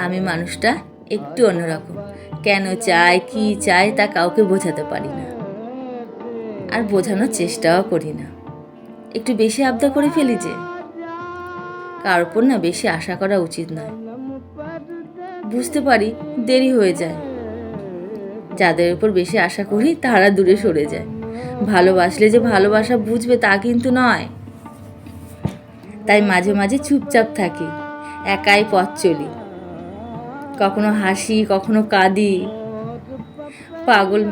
আমি মানুষটা একটু অন্যরকম, কেন চাই কি চাই তা কাউকে বোঝাতে পারি না, আর বোঝানোর চেষ্টাও করি না। একটু বেশি আবদার করে ফেলি যে, কার ওপর না বেশি আশা করা উচিত নয়। বুঝতে পারি দেরি হয়ে যায়, যাদের উপর বেশি আশা করি তারা দূরে সরে যায়। ভালোবাসলে যে ভালোবাসা বুঝবে তা কিন্তু নয়। তাই মাঝে মাঝে চুপচাপ থাকি, একাই পথ চলি, কখনো হাসি কখনো কাঁদি। পাগল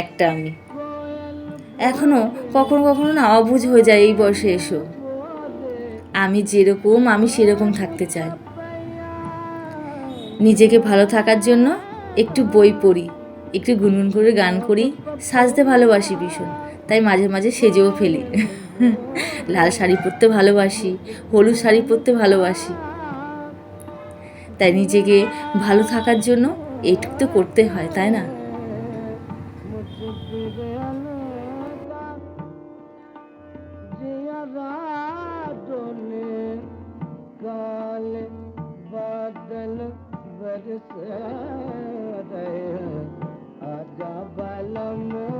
একটা আমি এখনো, কখনো কখনো না অবুঝ হয়ে যায় এই বয়সে এসো। আমি যেরকম আমি সেরকম থাকতে চাই। নিজেকে ভালো থাকার জন্য একটু বই পড়ি, একটু গুনগুন করে গান করি, সাজতে ভালোবাসি ভীষণ, তাই মাঝে মাঝে সেজেও ফেলি। লাল শাড়ি পরতে ভালোবাসি, হলুদ শাড়ি পরতে ভালোবাসি। তাই নিজেকে ভালো থাকার জন্য এইটুকু তো করতে হয়, তাই না? बरस रहे आजा बालम